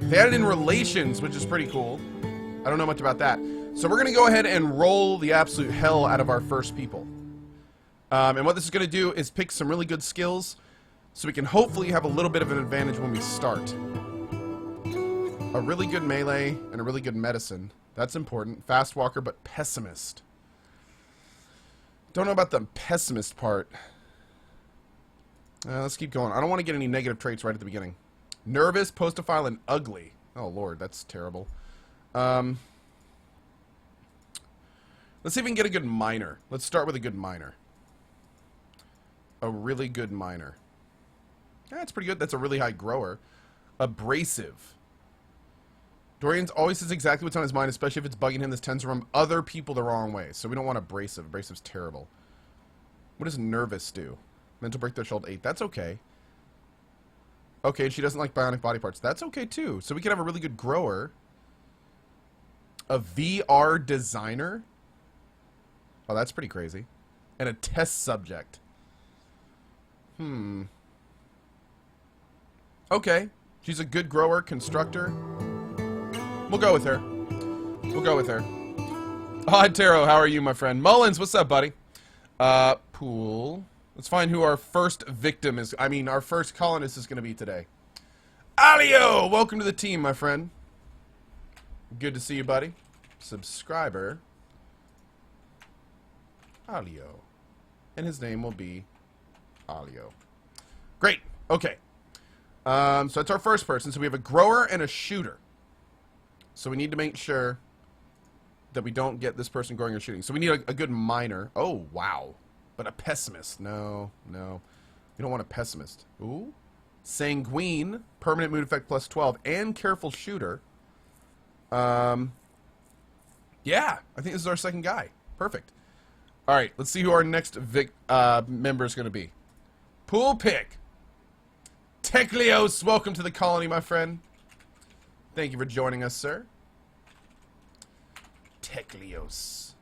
They added in relations, which is pretty cool. I don't know much about that. So we're going to go ahead and roll the absolute hell out of our first people. And what this is going to do is pick some really good skills so we can hopefully have a little bit of an advantage when we start. A really good melee and a really good medicine. That's important. Fast walker, but pessimist. Don't know about the pessimist part. Let's keep going. I don't want to get any negative traits right at the beginning. Nervous, postophile, and ugly. Oh, Lord, that's terrible. Let's see if we can get a good miner. Let's start with a good miner. A really good miner. That's pretty good. That's a really high grower. Abrasive. Dorian always says exactly what's on his mind, especially if it's bugging him. This tends to run other people the wrong way. So we don't want abrasive. Abrasive's terrible. What does nervous do? Mental break threshold 8. That's okay. Okay, she doesn't like bionic body parts. That's okay, too. So we can have a really good grower. A VR designer. Oh, that's pretty crazy. And a test subject. Okay. She's a good grower, constructor. We'll go with her. We'll go with her. Odd Taro, how are you, my friend? Mullins, what's up, buddy? Pool. Let's find who our first victim is. I mean, our first colonist is going to be today. Alio! Welcome to the team, my friend. Good to see you, buddy. Subscriber. Alio. And his name will be Alio. Great. Okay. So that's our first person. So we have a grower and a shooter. So we need to make sure that we don't get this person growing or shooting. So we need a good miner. Oh, wow. But a pessimist. No, no. You don't want a pessimist. Ooh. Sanguine. Permanent mood effect plus 12. And careful shooter. Yeah. I think this is our second guy. Perfect. All right. Let's see who our next member is going to be. Pool pick. Teklios. Welcome to the colony, my friend. Thank you for joining us, sir. Teklios.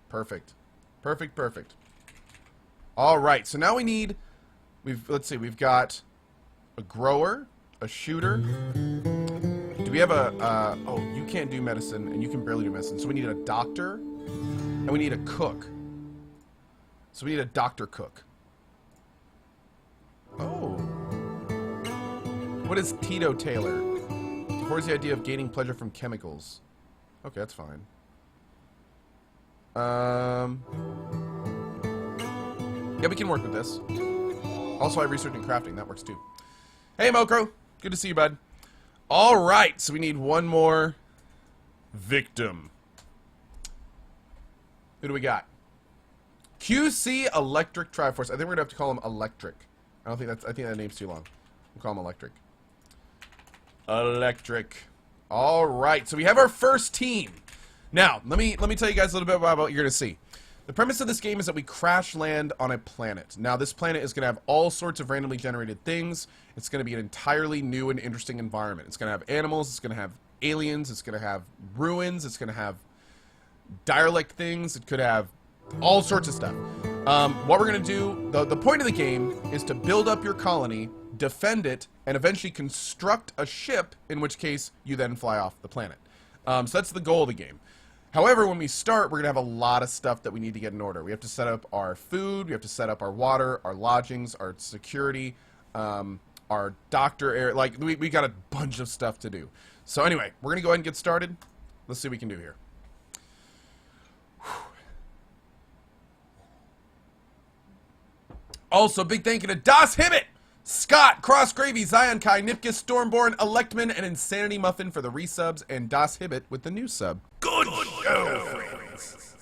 Perfect. Perfect, perfect. All right, so now we need, let's see, we've got a grower, a shooter. Do we have oh, you can't do medicine, and you can barely do medicine. So we need a doctor, and we need a cook. So we need a doctor cook. Oh. What is Tito Taylor? Where's the idea of gaining pleasure from chemicals? Okay, that's fine. Yeah, we can work with this. Also, I have research and crafting. That works too. Hey, Mokro. Good to see you, bud. All right, so we need one more victim. Who do we got? QC Electric Triforce. I think we're gonna have to call him Electric. I think that name's too long. We'll call him Electric. Electric. All right, so we have our first team. Now, let me tell you guys a little bit about what you're gonna see. The premise of this game is that we crash land on a planet. Now, this planet is going to have all sorts of randomly generated things. It's going to be an entirely new and interesting environment. It's going to have animals. It's going to have aliens. It's going to have ruins. It's going to have derelict things. It could have all sorts of stuff. What we're going to do, the point of the game is to build up your colony, defend it, and eventually construct a ship, in which case you then fly off the planet. So that's the goal of the game. However, when we start, we're going to have a lot of stuff that we need to get in order. We have to set up our food, we have to set up our water, our lodgings, our security, our doctor area. Like, we got a bunch of stuff to do. So anyway, we're going to go ahead and get started. Let's see what we can do here. Also, big thank you to Das Hibbit, Scott, Cross Gravy, Zion Kai, Nipkiss, Stormborn, Electman, and Insanity Muffin for the resubs, and Das Hibbit with the new sub. Good show, friends.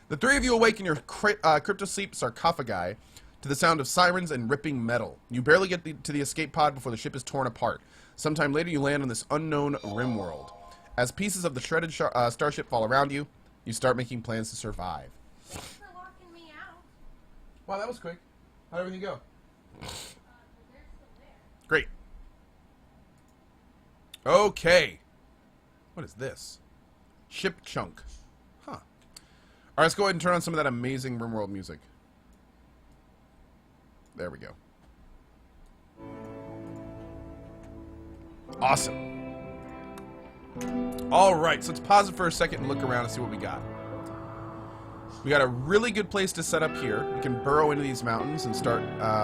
The three of you awake in your crypto sleep sarcophagi to the sound of sirens and ripping metal. You barely get to the escape pod before the ship is torn apart. Sometime later, you land on this unknown Rimworld. As pieces of the shredded starship fall around you, you start making plans to survive. Thanks for locking me out. Wow, that was quick. How'd everything go? They're still there. Great. Okay. What is this? Ship chunk. Huh. Alright, let's go ahead and turn on some of that amazing Rimworld music. There we go. Awesome. Alright, so let's pause it for a second and look around and see what we got. We got a really good place to set up here. We can burrow into these mountains and start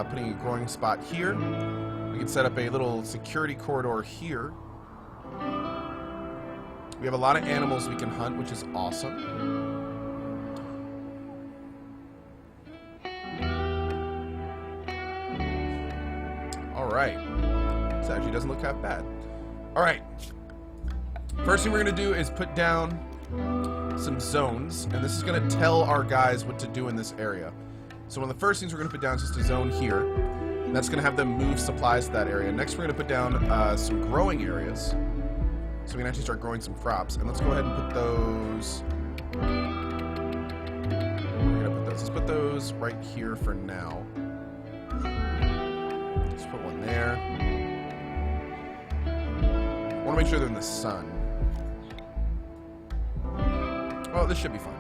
putting a growing spot here. We can set up a little security corridor here. We have a lot of animals we can hunt, which is awesome. Alright. This actually doesn't look half bad. Alright. First thing we're going to do is put down some zones, and this is going to tell our guys what to do in this area. So one of the first things we're going to put down is just a zone here, and that's going to have them move supplies to that area. Next we're going to put down some growing areas, so we can actually start growing some crops. And let's go ahead and put those... Let's put those right here for now. Let's put one there. I want to make sure they're in the sun. Oh, this should be fun.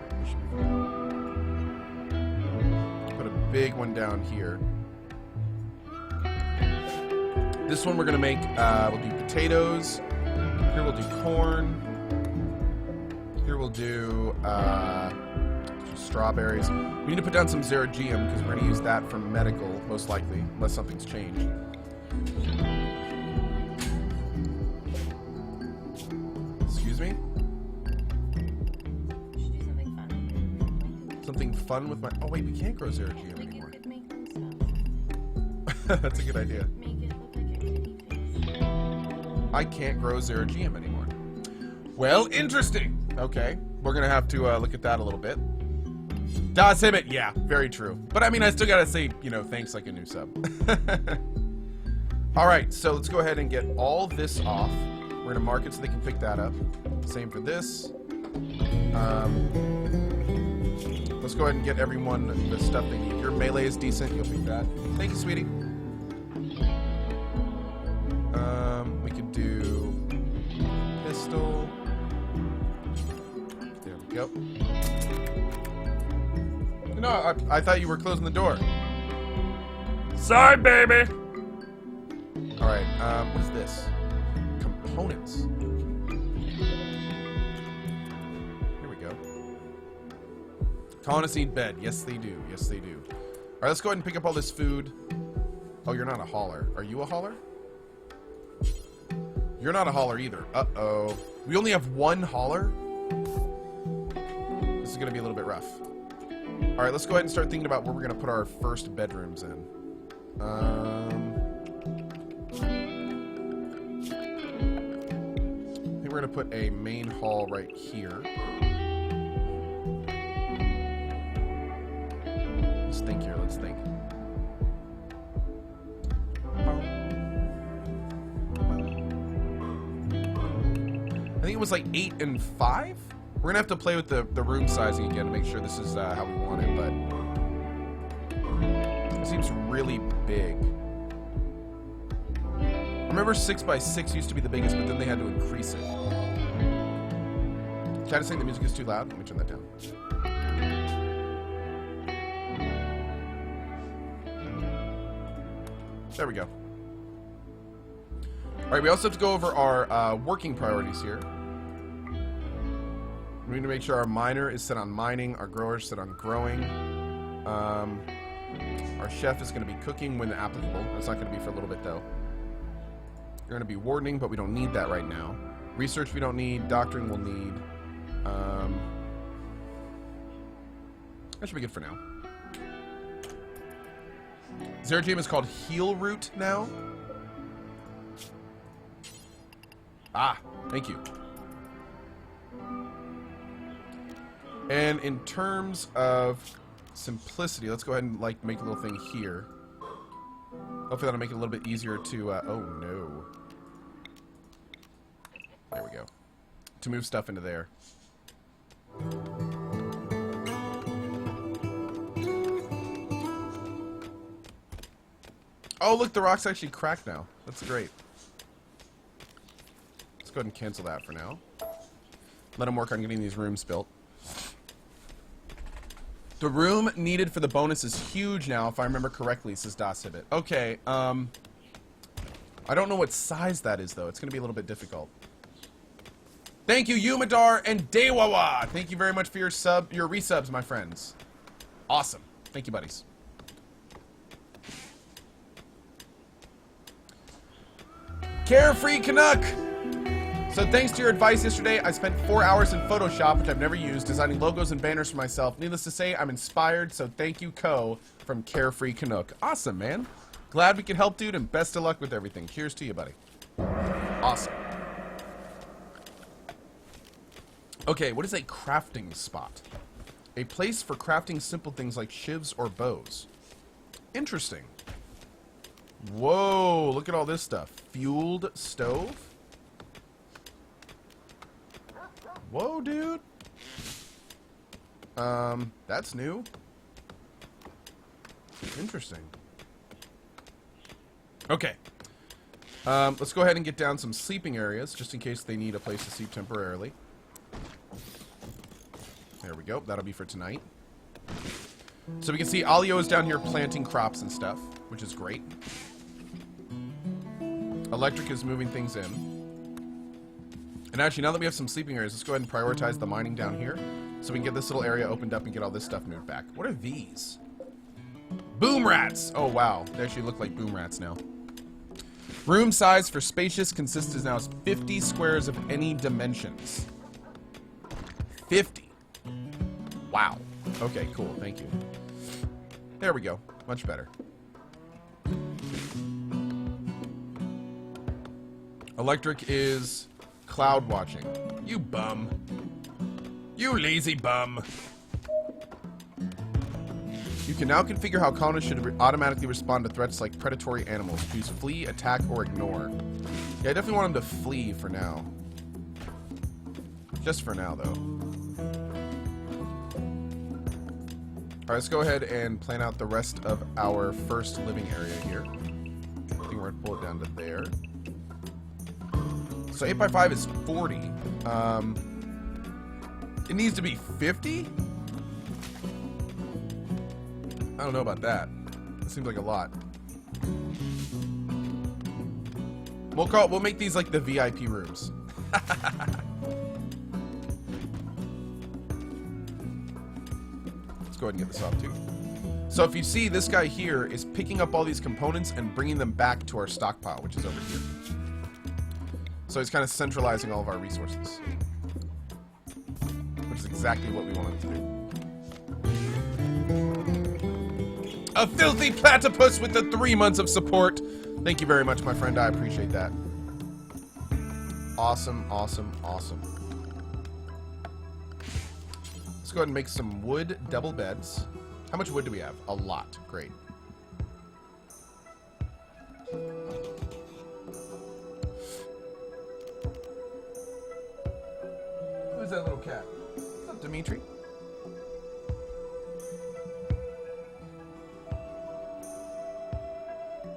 Put a big one down here. This one we're going to make, we'll do potatoes. Here we'll do corn. Here we'll do strawberries. We need to put down some xerigium because we're going to use that for medical, most likely, unless something's changed. Excuse me? Something fun with my... Oh, wait, we can't grow xerigium anymore. That's a good idea. I can't grow xerigium anymore. Well, interesting. Okay, we're going to have to look at that a little bit. Das Hibbit, yeah, very true. But I mean, I still got to say, you know, thanks like a new sub. Alright, so let's go ahead and get all this off. We're going to mark it so they can pick that up. Same for this. Let's go ahead and get everyone the stuff they need. Your melee is decent. You'll pick that. Thank you, sweetie. We could do pistol. There we go. No, I thought you were closing the door. Sorry, baby. All right. What is this? Components. Here we go. Colonists need bed. Yes, they do. Yes, they do. All right, let's go ahead and pick up all this food. Oh, you're not a hauler. Are you a hauler? You're not a hauler either. Uh-oh. We only have one hauler? This is going to be a little bit rough. All right, let's go ahead and start thinking about where we're going to put our first bedrooms in. I think we're going to put a main hall right here. Let's think here. Let's think. I think it was like 8 and 5? We're going to have to play with the room sizing again to make sure this is how we want it, but it seems really big. I remember 6x6 used to be the biggest, but then they had to increase it. Chat is saying the music is too loud. Let me turn that down. There we go. Alright, we also have to go over our working priorities here. We need to make sure our miner is set on mining, our grower is set on growing. Our chef is going to be cooking when applicable. That's not going to be for a little bit, though. You're going to be wardening, but we don't need that right now. Research we don't need. Doctoring we'll need. That should be good for now. Xerigium is called Heal Root now. Ah, thank you. And in terms of simplicity, let's go ahead and like make a little thing here. Hopefully that'll make it a little bit easier to, oh no. There we go. To move stuff into there. Oh look, the rock's actually cracked now. That's great. Let's go ahead and cancel that for now. Let him work on getting these rooms built. The room needed for the bonus is huge now, if I remember correctly, says Das Hibbit. Okay, I don't know what size that is, though. It's going to be a little bit difficult. Thank you, Yumadar and Dewawa. Thank you very much for your resubs, my friends. Awesome. Thank you, buddies. Carefree Canuck. So thanks to your advice yesterday, I spent 4 hours in Photoshop, which I've never used, designing logos and banners for myself. Needless to say, I'm inspired, so thank you, Co, from Carefree Canuck. Awesome, man. Glad we could help, dude, and best of luck with everything. Cheers to you, buddy. Awesome. Okay, what is a crafting spot? A place for crafting simple things like shivs or bows. Interesting. Whoa, look at all this stuff. Fueled stove? Whoa, dude. That's new. Interesting. Okay. Let's go ahead and get down some sleeping areas, just in case they need a place to sleep temporarily. There we go. That'll be for tonight. So we can see Alio is down here planting crops and stuff, which is great. Electric is moving things in. And actually, now that we have some sleeping areas, let's go ahead and prioritize the mining down here, so we can get this little area opened up and get all this stuff moved back. What are these? Boom rats! Oh, wow. They actually look like boom rats now. Room size for spacious consists now is 50 squares of any dimensions. 50. Wow. Okay, cool. Thank you. There we go. Much better. Electric is cloud watching. You bum. You lazy bum. You can now configure how colonists should automatically respond to threats like predatory animals. Choose flee, attack, or ignore. Yeah, I definitely want them to flee for now. Just for now, though. Alright, let's go ahead and plan out the rest of our first living area here. I think we're going to pull it down to there. So 8x5 is 40. It needs to be 50? I don't know about that. It seems like a lot. We'll make these like the VIP rooms. Let's go ahead and get this off too. So if you see, this guy here is picking up all these components and bringing them back to our stockpile, which is over here. So he's kind of centralizing all of our resources, which is exactly what we wanted to do. A filthy platypus with the 3 months of support. Thank you very much, my friend. I appreciate that. Awesome, awesome, awesome. Let's go ahead and make some wood double beds. How much wood do we have? A lot. Great. Who's that little cat? What's up, Dimitri?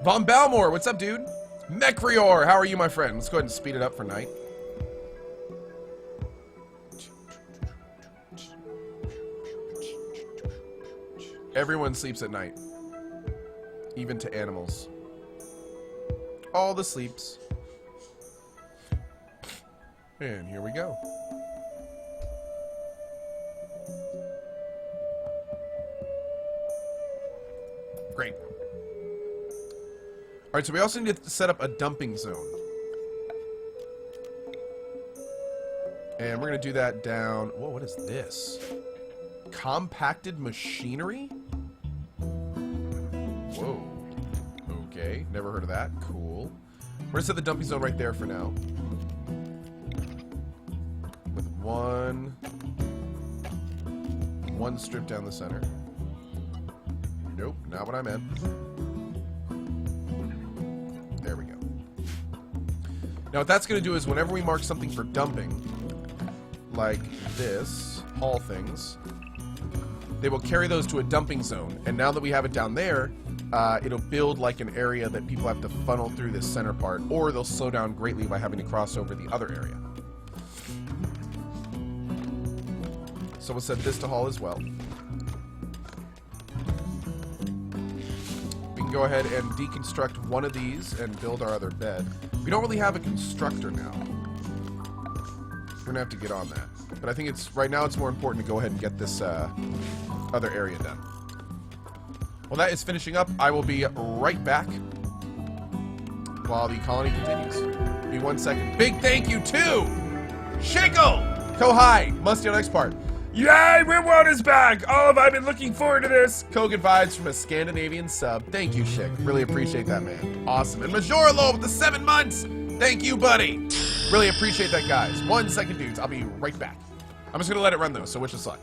Von Balmore, what's up, dude? Mecrior, how are you, my friend? Let's go ahead and speed it up for night. Everyone sleeps at night. Even to animals. All the sleeps. And here we go. Great. Alright, so we also need to set up a dumping zone. And we're going to do that down... Whoa, what is this? Compacted machinery? Whoa. Okay, never heard of that. Cool. We're going to set the dumping zone right there for now. With one strip down the center. Nope, not what I meant. There we go. Now what that's going to do is whenever we mark something for dumping, like this, haul things, they will carry those to a dumping zone. And now that we have it down there, it'll build like an area that people have to funnel through this center part, or they'll slow down greatly by having to cross over the other area. So we'll set this to haul as well. We can go ahead and deconstruct one of these and build our other bed. We don't really have a constructor now. We're gonna have to get on that. But I think it's right now it's more important to go ahead and get this other area done. While that is finishing up, I will be right back while the colony continues. Be 1 second. Big thank you to Shackle, CohhCarnage, Musty on X part. Yay, Rimworld is back! Oh, have I been looking forward to this? Kogan vibes from a Scandinavian sub. Thank you, Shick. Really appreciate that, man. Awesome. And Majorlo with the 7 months. Thank you, buddy. Really appreciate that, guys. 1 second, dudes. I'll be right back. I'm just gonna let it run though, so wish us luck.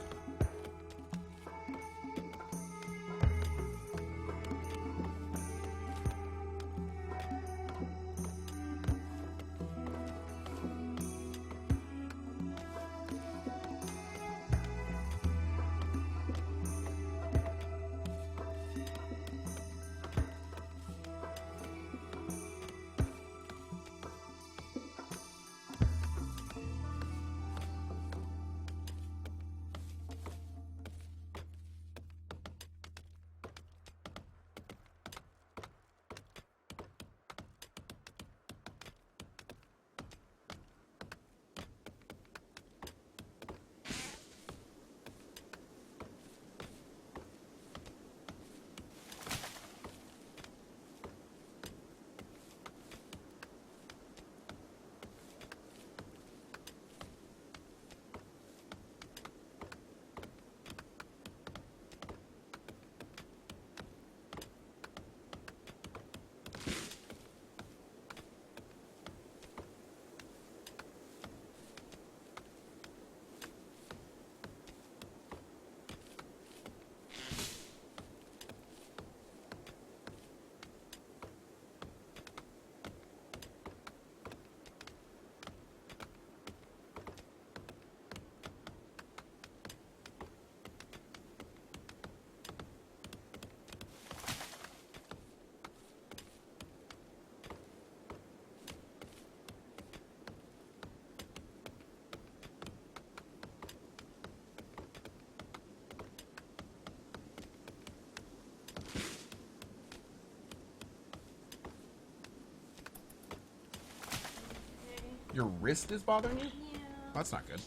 Your wrist is bothering you? Yeah. That's not good.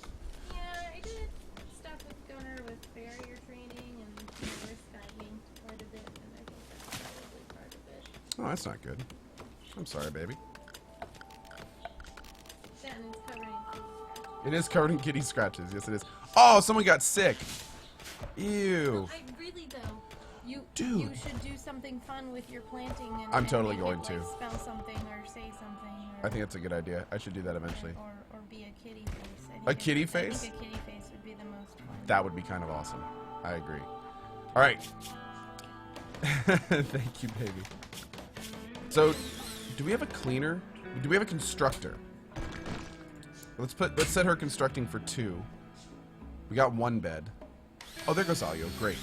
Yeah, I did stuff with Gunner with barrier training and my wrist sagging quite a bit, and I think that's probably part of it. Oh, that's not good. I'm sorry, baby. That and it's covering It is covered in kitty scratches. Yes, it is. Oh, someone got sick. Ew. I really though, you Dude. you should do something fun with your planting and I'm and totally make going it, to. like, spell something or say something. Or, I think that's a good idea. I should do that eventually. or be a kitty face. I think A kitty face? I think a kitty face would be the most fun. That would be kind of awesome. I agree. All right. Thank you, baby. So, do we have a cleaner? Do we have a constructor? Let's set her constructing for 2. We got 1 bed. Oh, there goes Alio. Great.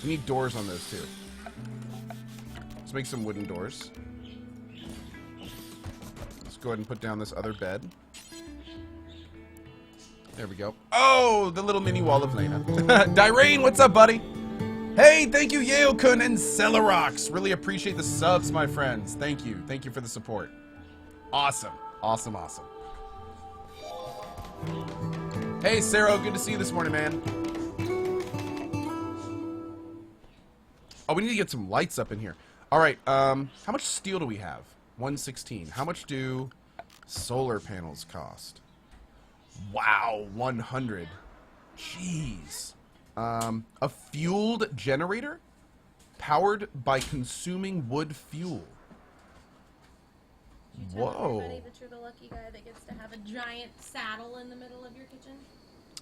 We need doors on those too. Let's make some wooden doors. Let's go ahead and put down this other bed. There we go. Oh, the little mini wall of Lena. Dyrane, what's up, buddy? Hey, thank you, Yale-kun and Celerox. Really appreciate the subs, my friends. Thank you. Thank you for the support. Awesome. Awesome, awesome. Hey, Sarah. Good to see you this morning, man. Oh, we need to get some lights up in here. All right. How much steel do we have? 116. How much do solar panels cost? Wow, 100. Jeez. A fueled generator powered by consuming wood fuel. Tell Whoa. everybody that you're the lucky guy that gets to have a giant saddle in the middle of your kitchen.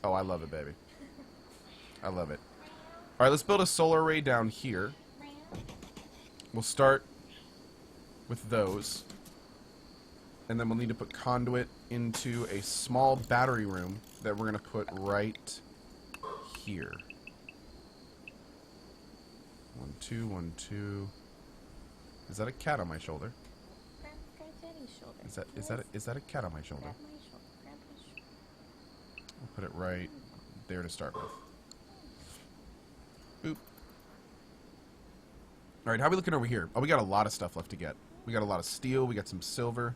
Oh, I love it, baby. I love it. All right, let's build a solar array down here. We'll start with those. And then we'll need to put conduit into a small battery room that we're going to put right here. 1, 2, 1, 2. Is that a cat on my shoulder? Is that a cat on my shoulder? I'll put it right there to start with. Boop. Alright, how are we looking over here? Oh, we got a lot of stuff left to get. We got a lot of steel, we got some silver.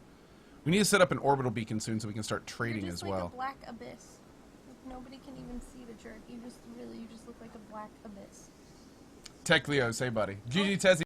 We need to set up an orbital beacon soon so we can start You're trading just as like well. a black abyss. Like, nobody can even see the jerk. You just look like a black abyss. Tech Leo, say buddy. GG Tezzy.